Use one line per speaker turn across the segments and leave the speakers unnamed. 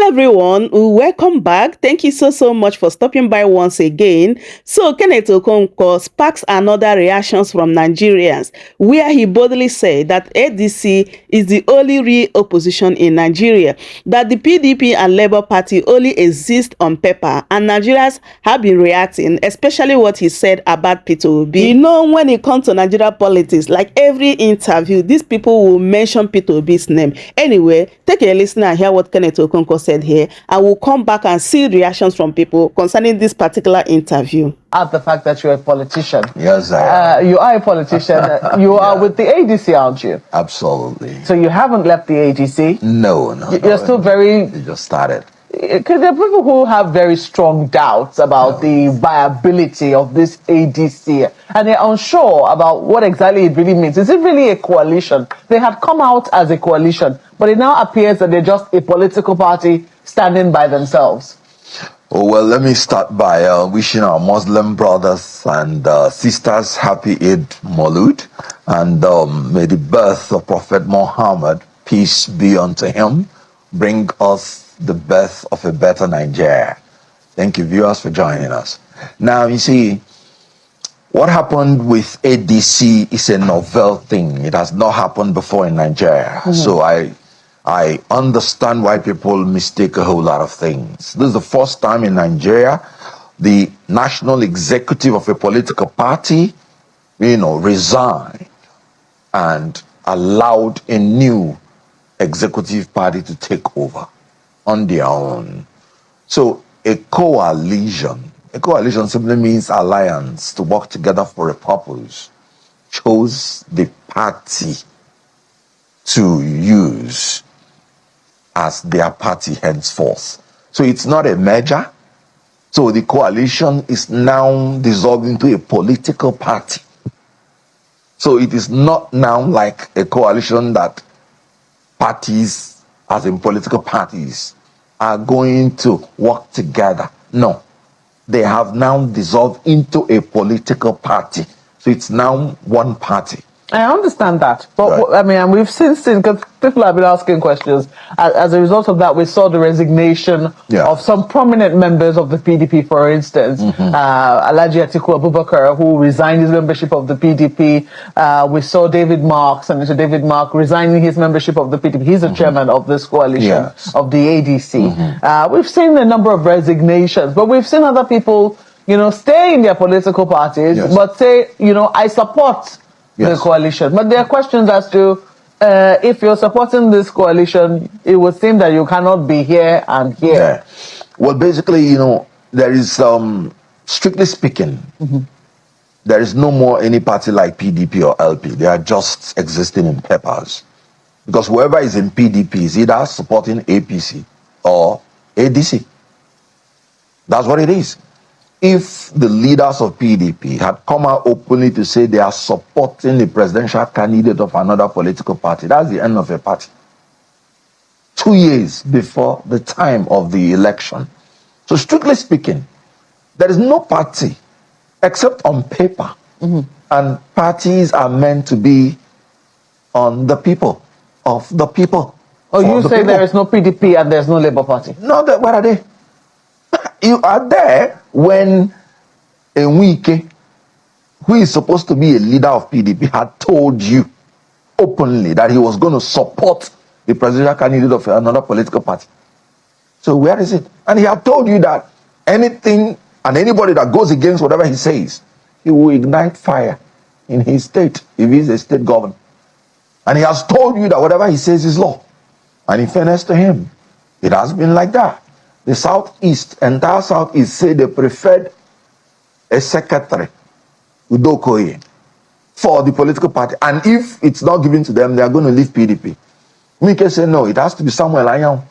Hello everyone, welcome back. Thank you so much for stopping by once again. So Kenneth Okonkwo sparks another reactions from Nigerians, where he boldly said that ADC is the only real opposition in Nigeria, that the PDP and Labour Party only exist on paper, and Nigerians have been reacting, especially what he said about Peter Obi. You know, when it comes to Nigeria politics, like every interview, these people will mention Peter Obi's name. Anyway, take a listen and hear what Kenneth Okonkwo said here, and we'll come back and see reactions from people concerning this particular interview.
At the fact that you're a politician.
Yes, I am.
You are a politician. You are with the ADC, aren't you?
Absolutely.
So you haven't left the ADC?
No.
You're still very...
You just started.
Because there are people who have very strong doubts about the viability of this ADC, and they're unsure about what exactly it really means. Is it really a coalition? They had come out as a coalition, but it now appears that they're just a political party standing by themselves.
Oh, well, let me start by wishing our Muslim brothers and sisters happy Eid Maulud, and may the birth of Prophet Muhammad, peace be unto him, bring us the birth of a better Nigeria. Thank you, viewers, for joining us. Now, you see, what happened with ADC is a novel thing. It has not happened before in Nigeria. So I understand why people mistake a whole lot of things. This is the first time in Nigeria the national executive of a political party, resigned and allowed a new executive party to take over on their own. So a coalition simply means alliance, to work together for a purpose, chose the party to use as their party henceforth. So it's not a merger. So the coalition is now dissolved into a political party. So it is not now like a coalition that parties, as in political parties, are going to work together. No. They have now dissolved into a political party. So it's now one party.
I understand that, but
Right.
I mean, and we've since seen, because people have been asking questions, as a result of that, we saw the resignation of some prominent members of the PDP, for instance, Alhaji Atiku Abubakar, who resigned his membership of the PDP. We saw David Mark, Senator David Mark, resigning his membership of the PDP. He's the chairman of this coalition of the ADC. We've seen a number of resignations, but we've seen other people, stay in their political parties, but say, I support the coalition. But there are questions as to if you're supporting this coalition, it would seem that you cannot be here and here.
Yeah. Well, basically, there is, strictly speaking, there is no more any party like PDP or LP. They are just existing in papers. Because whoever is in PDP is either supporting APC or ADC. That's what it is. If the leaders of PDP had come out openly to say they are supporting the presidential candidate of another political party, that's the end of a party. 2 years before the time of the election. So strictly speaking, there is no party except on paper. And parties are meant to be on the people, of the people.
Oh, you say there is no PDP and there's no Labour Party?
No, what are they? You are there when Enwike, who is supposed to be a leader of PDP, had told you openly that he was going to support the presidential candidate of another political party. So where is it? And he had told you that anything and anybody that goes against whatever he says, he will ignite fire in his state if he's a state governor. And he has told you that whatever he says is law. And in fairness to him, it has been like that. The Southeast, entire Southeast, say they preferred a secretary, Udokoye, for the political party. And if it's not given to them, they are going to leave PDP. Mike said, no, it has to be Samuel Ayan.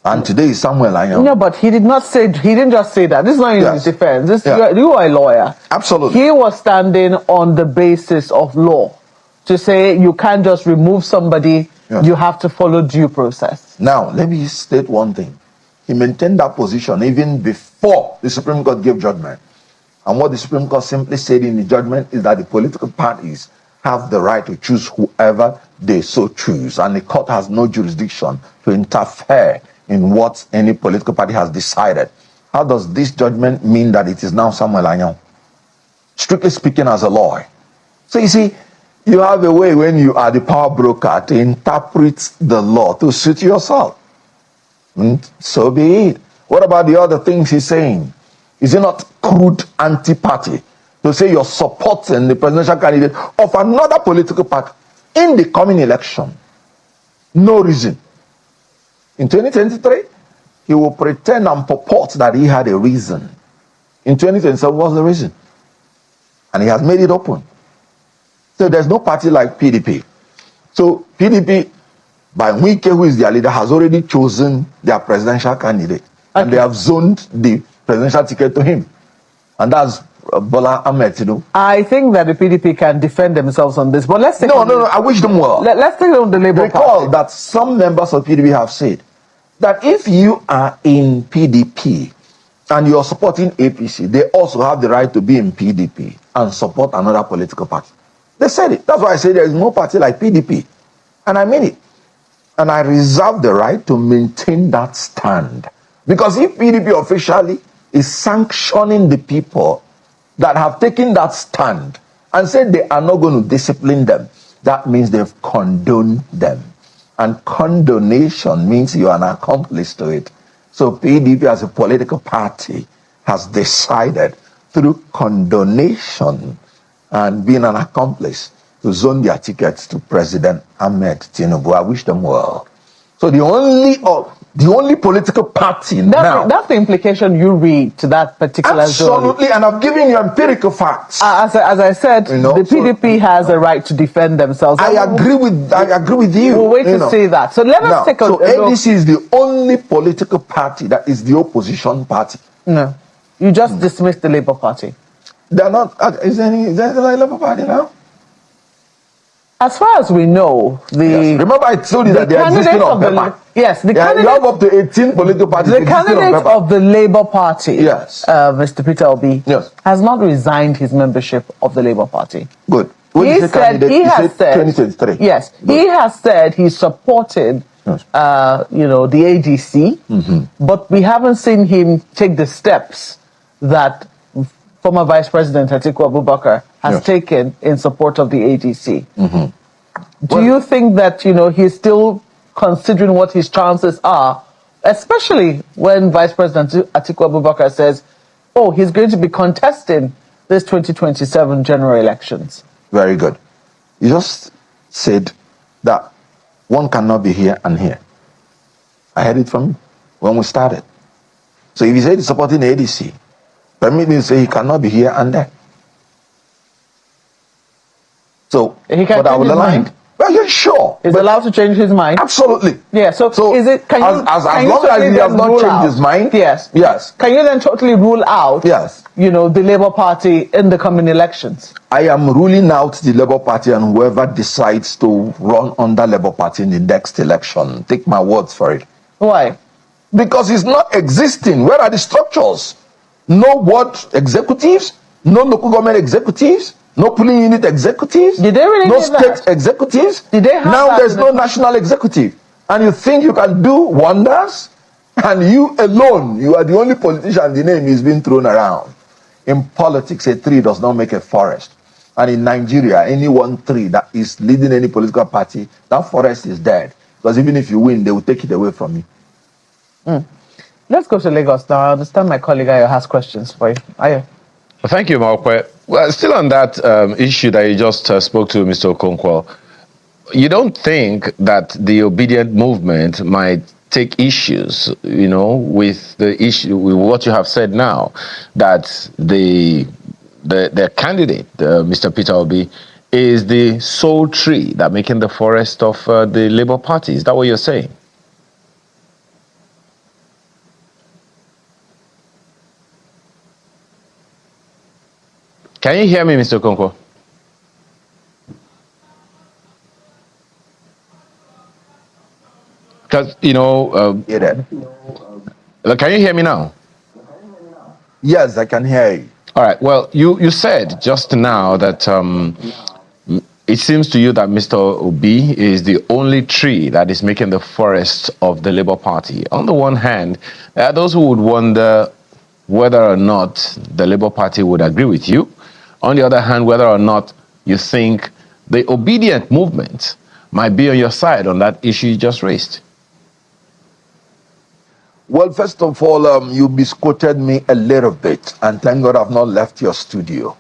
And today is Samuel Ayan.
No, but he didn't just say that. This is not in his defense. You are a lawyer.
Absolutely.
He was standing on the basis of law to say you can't just remove somebody, you have to follow due process.
Now, let me state one thing. He maintained that position even before the Supreme Court gave judgment. And what the Supreme Court simply said in the judgment is that the political parties have the right to choose whoever they so choose. And the court has no jurisdiction to interfere in what any political party has decided. How does this judgment mean that it is now Samuel Anyon? Strictly speaking, as a lawyer. So you see, you have a way when you are the power broker to interpret the law to suit yourself. And so be it. What about the other things he's saying? Is it not crude anti-party to say you're supporting the presidential candidate of another political party in the coming election? No reason. In 2023, he will pretend and purport that he had a reason. In 2027, what's the reason? And he has made it open. So there's no party like PDP. So PDP, by Wike, who is their leader, has already chosen their presidential candidate. Okay. And they have zoned the presidential ticket to him. And that's Bola Ahmed Tinubu.
I think that the PDP can defend themselves on this. But let's take
No, I wish them well.
Let's take on the Labour Party.
Recall that some members of PDP have said that if you are in PDP and you're supporting APC, they also have the right to be in PDP and support another political party. They said it. That's why I say there is no party like PDP. And I mean it. And I reserve the right to maintain that stand. Because if PDP officially is sanctioning the people that have taken that stand and said they are not going to discipline them, that means they've condoned them. And condonation means you are an accomplice to it. So PDP as a political party has decided through condonation and being an accomplice to zone their tickets to President Ahmed Tinubu. I wish them well. So the only political party now...
That's the implication you read to that particular
Absolutely,
zone.
And I've given you empirical facts.
As I said, the PDP has a right to defend themselves.
I agree with you.
We'll wait to see that. So let us take a look.
So ADC is the only political party that is the opposition party.
No. You just dismissed the Labour Party.
They're not... Is there a Labour Party now?
As far as we know,
remember I told you that they are existing on paper.
Yes,
you have up to 18 political parties.
The candidate of the Labour Party, Mr. Peter Obi, has not resigned his membership of the Labour Party.
Good.
He has said
2023.
Yes, he has said he supported, the ADC, but we haven't seen him take the steps that former Vice President Atiku Abubakar has taken in support of the ADC. Do you think that, he's still considering what his chances are, especially when Vice President Atiku Abubakar says, he's going to be contesting this 2027 general elections?
Very good. You just said that one cannot be here and here. I heard it from you when we started. So if he said he's supporting the ADC, permit me to say he cannot be here and there. So,
he can change his mind.
Well, you're sure.
He's allowed to change his mind?
Absolutely.
Yeah, so is it...
As long as he has not changed his mind... Yes.
Can you then totally rule out...
Yes.
The Labour Party in the coming elections?
I am ruling out the Labour Party and whoever decides to run under Labour Party in the next election. Take my words for it.
Why?
Because it's not existing. Where are the structures? No ward executives, no local government executives, no polling unit executives,
Did they really
no state executives.
Did they have
now there's no national executive. And you think you can do wonders? And you alone, you are the only politician, the name is being thrown around. In politics, a tree does not make a forest. And in Nigeria, any one tree that is leading any political party, that forest is dead. Because even if you win, they will take it away from you.
Let's go to Lagos now. I understand my colleague Ayo has questions for you. Ayo.
Well, thank you, Markwe. Well, still on that issue that you just spoke to, Mr. Okonkwo, you don't think that the obedient movement might take issues, with the issue, with what you have said now, that the candidate, Mr. Peter Obi, is the sole tree that making the forest of the Labour Party? Is that what you're saying? Can you hear me, Mr. Okonkwo? Because, can you hear me now?
Yes, I can hear you.
All right. Well, you said just now that it seems to you that Mr. Obi is the only tree that is making the forest of the Labour Party. On the one hand, there are those who would wonder whether or not the Labour Party would agree with you. On the other hand, whether or not you think the obedient movement might be on your side on that issue you just raised.
Well, first of all, you misquoted me a little bit, and thank God I've not left your studio.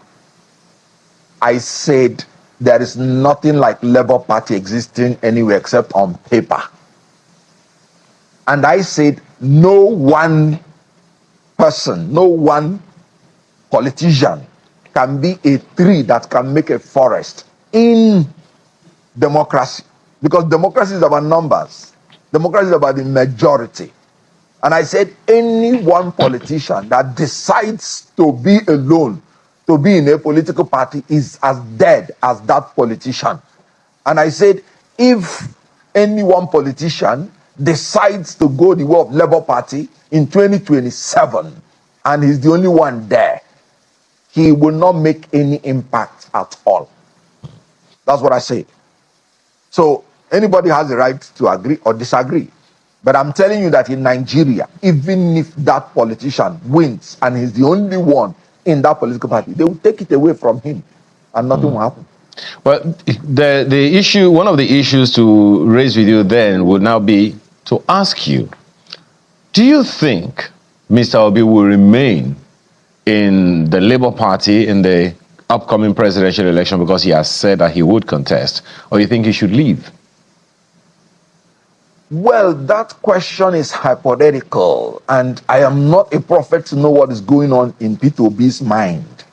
I said there is nothing like Labour Party existing anywhere except on paper. And I said no one person, no one politician can be a tree that can make a forest in democracy. Because democracy is about numbers. Democracy is about the majority. And I said any one politician that decides to be alone, to be in a political party, is as dead as that politician. And I said if any one politician decides to go the way of Labour Party in 2027, and he's the only one there, he will not make any impact at all. That's what I said. So anybody has the right to agree or disagree. But I'm telling you that in Nigeria, even if that politician wins and he's the only one in that political party, they will take it away from him and nothing will happen.
Well, the issue, one of the issues to raise with you then would now be to ask you, do you think Mr. Obi will remain in the Labour Party in the upcoming presidential election because he has said that he would contest, or you think he should leave?
Well, that question is hypothetical, and I am not a prophet to know what is going on in Peter Obi's mind.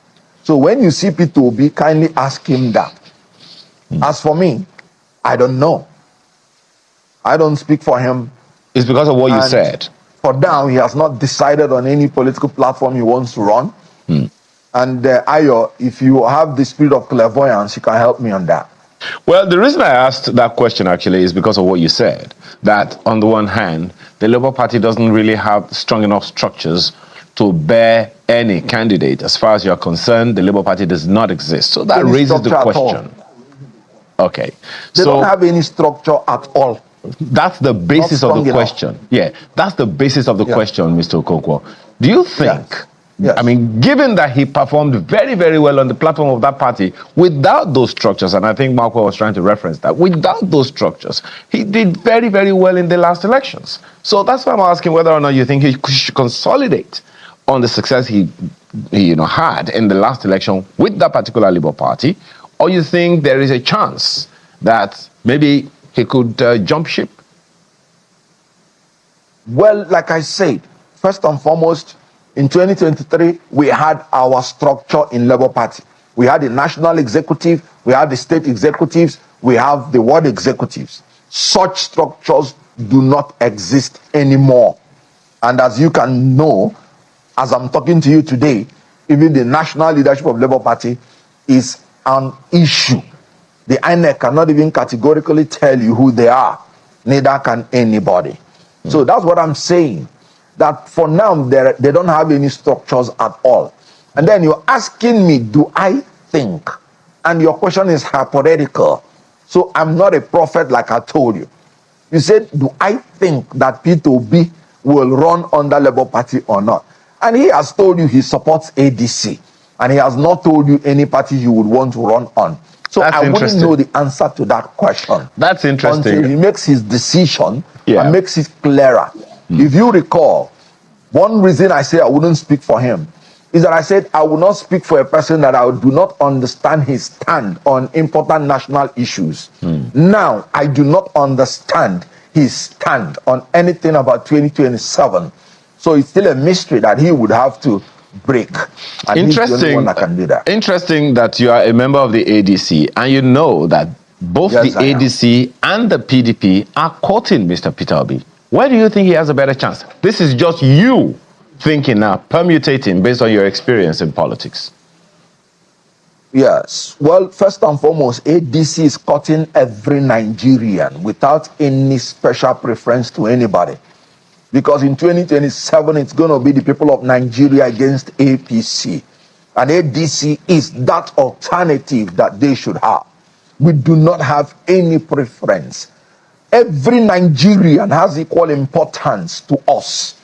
So when you see Peter Obi, kindly ask him that. As for me, I don't know. I don't speak for him.
It's because of what you said.
For now, he has not decided on any political platform he wants to run. And Ayo, if you have the spirit of clairvoyance, you can help me on that.
Well, the reason I asked that question actually is because of what you said. That on the one hand, the Labour Party doesn't really have strong enough structures to bear any candidate. As far as you're concerned, the Labour Party does not exist. So that raises the question. Okay.
They don't have any structure at all.
That's the basis of the question. Yeah, that's the basis of the question, Mr. Okonkwo. Do you think, I mean, given that he performed very, very well on the platform of that party without those structures, and I think Marco was trying to reference that, without those structures, he did very, very well in the last elections. So that's why I'm asking whether or not you think he should consolidate on the success he had in the last election with that particular Labour Party, or you think there is a chance that maybe he could jump ship?
Well, like I said, first and foremost, in 2023, we had our structure in Labour Party. We had the national executive, we had the state executives, we have the ward executives. Such structures do not exist anymore. And as you can know, as I'm talking to you today, even the national leadership of Labour Party is an issue. The INEC cannot even categorically tell you who they are, neither can anybody. So that's what I'm saying, that for now, they don't have any structures at all. And then you're asking me, do I think? And your question is hypothetical. So I'm not a prophet like I told you. You said, do I think that Peter Obi will run under Labour Party or not? And he has told you he supports ADC. And he has not told you any party he would want to run on. So I wouldn't know the answer to that question.
That's interesting.
Until he makes his decision and makes it clearer. If you recall, one reason I say I wouldn't speak for him is that I said I will not speak for a person that I do not understand his stand on important national issues. Now, I do not understand his stand on anything about 2027. So it's still a mystery that he would have to break. And
interesting,
he's the only one that can do that.
Interesting that you are a member of the ADC and you know that both the ADC and the PDP are courting Mr. Peter Obi. Where do you think he has a better chance? This is just you thinking now, permutating based on your experience in politics.
Yes. Well, first and foremost, ADC is cutting every Nigerian without any special preference to anybody. Because in 2027, it's going to be the people of Nigeria against APC. And ADC is that alternative that they should have. We do not have any preference. Every Nigerian has equal importance to us.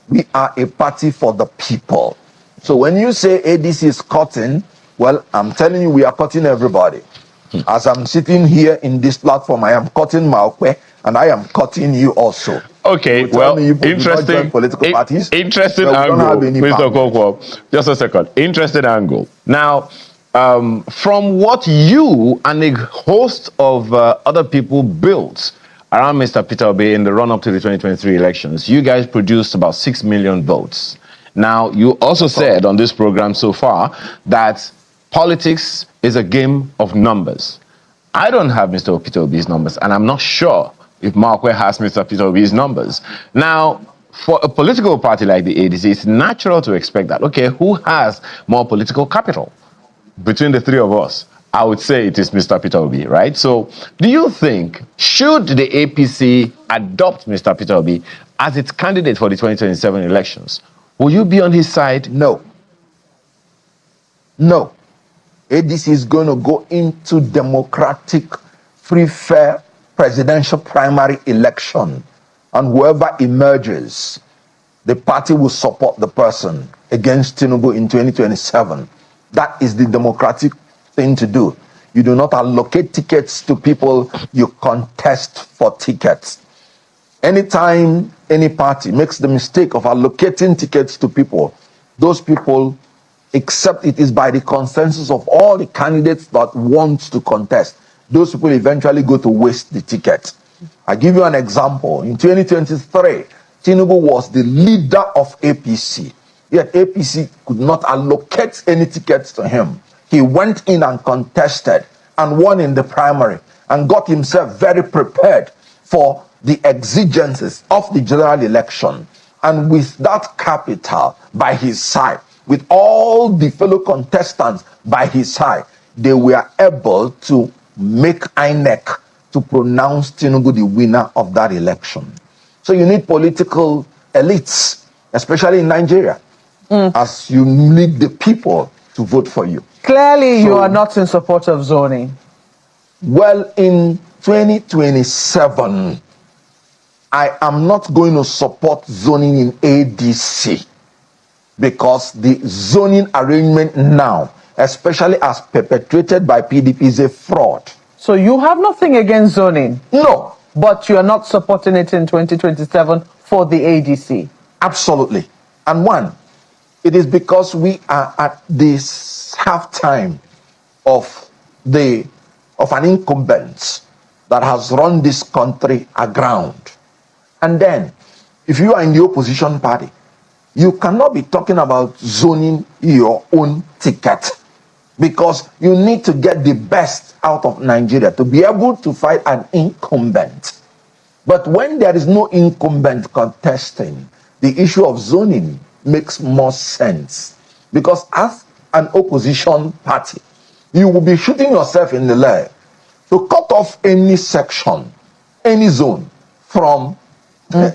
We are a party for the people. So when you say ADC is cutting, well, I'm telling you, we are cutting everybody. As I'm sitting here in this platform, I am cutting Maokwe, and I am cutting you also.
Okay,
You tell
well,
me you do not join
interesting,
political parties,
interesting
but we don't have
angle,
any
Mr.
boundaries.
Okonkwo. Just a second. Interesting angle. Now, from what you and a host of other people built around Mr. Peter Obi in the run-up to the 2023 elections, you guys produced about 6 million votes. Now, you also said on this program so far that politics is a game of numbers. I don't have Mr. Peter Obi's numbers, and I'm not sure if Markwe has Mr. Peter Obi's numbers. Now, for a political party like the ADC, it's natural to expect that, okay, who has more political capital? Between the three of us, I would say it is Mr. Peter Obi, right? So, do you think, should the APC adopt Mr. Peter Obi as its candidate for the 2027 elections, will you be on his side?
No. No. ADC is going to go into democratic, free, fair presidential primary election. And whoever emerges, the party will support the person against Tinubu in 2027. That is the democratic thing to do. You do not allocate tickets to people, you contest for tickets. Anytime any party makes the mistake of allocating tickets to people, those people, except it is by the consensus of all the candidates that want to contest, those people eventually go to waste the ticket. I give you an example. In 2023, Tinubu was the leader of APC, yet APC could not allocate any tickets to him. He went in and contested and won in the primary and got himself very prepared for the exigencies of the general election. And with that capital by his side, with all the fellow contestants by his side, they were able to make INEC to pronounce Tinubu the winner of that election. So you need political elites, especially in Nigeria, as you need the people to vote for you.
Clearly, you are not in support of zoning.
Well, in 2027, I am not going to support zoning in ADC because the zoning arrangement now, especially as perpetrated by PDP, is a fraud.
So you have nothing against zoning?
No.
But you are not supporting it in 2027 for the ADC?
Absolutely. And one, it is because we are at this halftime of an incumbent that has run this country aground. And then, if you are in the opposition party, you cannot be talking about zoning your own ticket because you need to get the best out of Nigeria to be able to fight an incumbent. But when there is no incumbent contesting, the issue of zoning makes more sense because as an opposition party, you will be shooting yourself in the leg to cut off any section, any zone from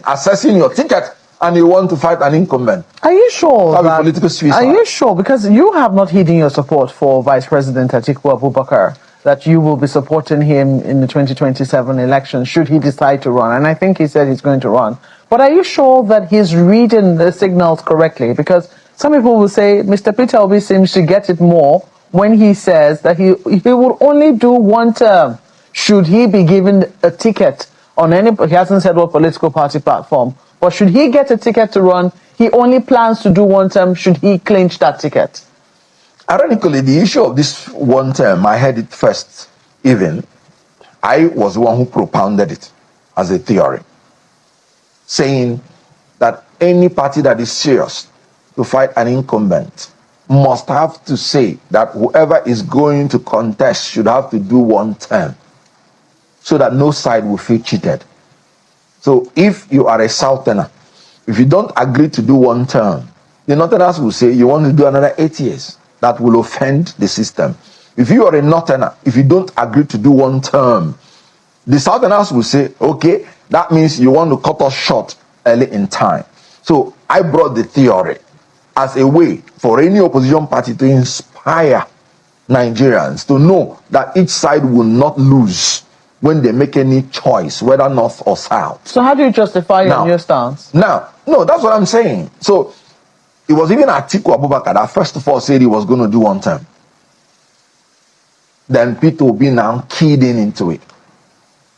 assessing your ticket, and you want to fight an incumbent.
Are you sure?
Political suicide.
Are you sure? Because you have not hidden your support for Vice President Atiku Abubakar, that you will be supporting him in the 2027 election should he decide to run. And I think he said he's going to run. But are you sure that he's reading the signals correctly? Because some people will say Mr. Peter Obi seems to get it more when he says that he will only do one term. Should he be given a ticket on any, he hasn't said what political party platform, but should he get a ticket to run, he only plans to do one term should he clinch that ticket?
Ironically, the issue of this one term, I heard it first even. I was the one who propounded it as a theory, saying that any party that is serious to fight an incumbent must have to say that whoever is going to contest should have to do one term so that no side will feel cheated. So if you are a Southerner, if you don't agree to do one term, the Northerners will say you want to do another 8 years. That will offend the system. If you are a Northerner, if you don't agree to do one term, the Southerners will say, okay, that means you want to cut us short early in time. So I brought the theory as a way for any opposition party to inspire Nigerians to know that each side will not lose when they make any choice, whether north or south.
So how do you justify your new stance?
No, that's what I'm saying. So it was even Atiku Abubakar that first of all said he was going to do one term. Then Peter Obi now keyed into it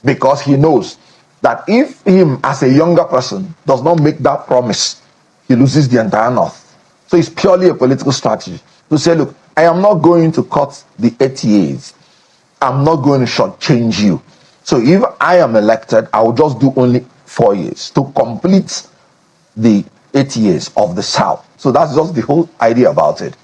because he knows that if him as a younger person does not make that promise, he loses the entire north. So it's purely a political strategy to say, look, I am not going to cut the 8 years. I'm not going to shortchange you. So if I am elected, I will just do only 4 years to complete the 8 years of the South. So that's just the whole idea about it.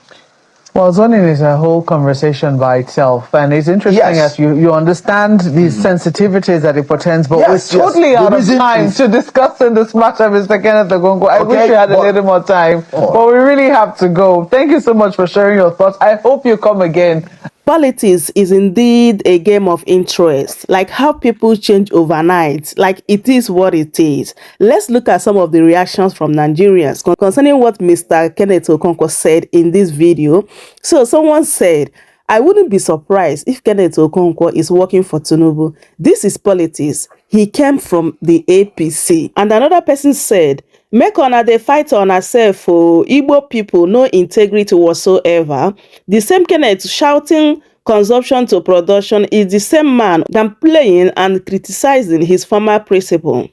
Well, zoning is a whole conversation by itself, and it's interesting as you understand these sensitivities that it portends, but we're totally out of time to discuss in this matter, Mr. Kenneth Okonkwo. I wish we had a little more time, but we really have to go. Thank you so much for sharing your thoughts. I hope you come again.
Politics is indeed a game of interest, like how people change overnight, like it is what it is. Let's look at some of the reactions from Nigerians concerning what Mr. Kenneth Okonkwo said in this video. So someone said, I wouldn't be surprised if Kenneth Okonkwo is working for Tinubu. This is politics. He came from the APC. And another person said, make una dey fight on herself for Igbo people, no integrity whatsoever. The same Kenneth shouting consumption to production is the same man downplaying and criticizing his former principal.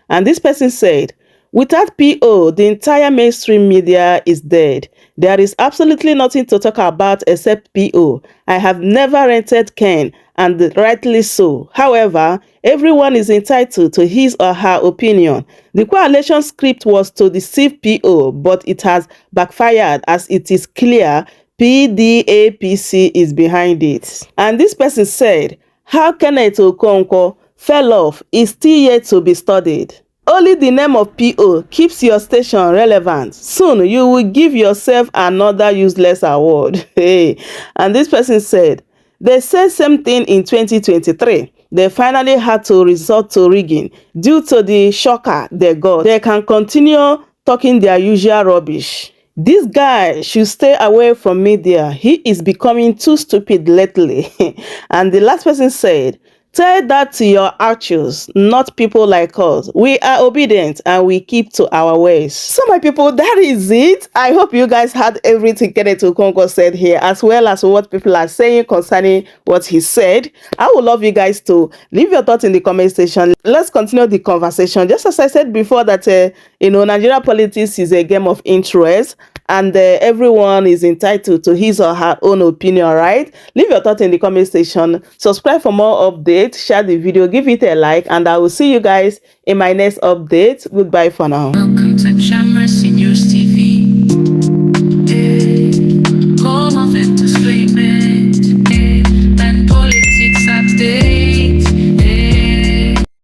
And this person said, without PO, the entire mainstream media is dead. There is absolutely nothing to talk about except PO. I have never rented Ken, and rightly so. However, everyone is entitled to his or her opinion. The coalition script was to deceive PO, but it has backfired as it is clear PDAPC is behind it. And this person said, how Kenneth Okonkwo fell off is still yet to be studied. Only the name of PO keeps your station relevant. Soon you will give yourself another useless award. Hey. And this person said, they said same thing in 2023. They finally had to resort to rigging due to the shocker they got. They can continue talking their usual rubbish. This guy should stay away from media. He is becoming too stupid lately. And the last person said, tell that to your archers, not people like us. We are obedient and we keep to our ways. So my people, that is it. I hope you guys had everything Kenneth Okonkwo said here, as well as what people are saying concerning what he said. I would love you guys to leave your thoughts in the comment section. Let's continue the conversation. Just as I said before that, Nigeria politics is a game of interest. And everyone is entitled to his or her own opinion, right? Leave your thoughts in the comment section. Subscribe for more updates. Share the video. Give it a like. And I will see you guys in my next update. Goodbye for now.
Welcome to Shamra Seniors TV.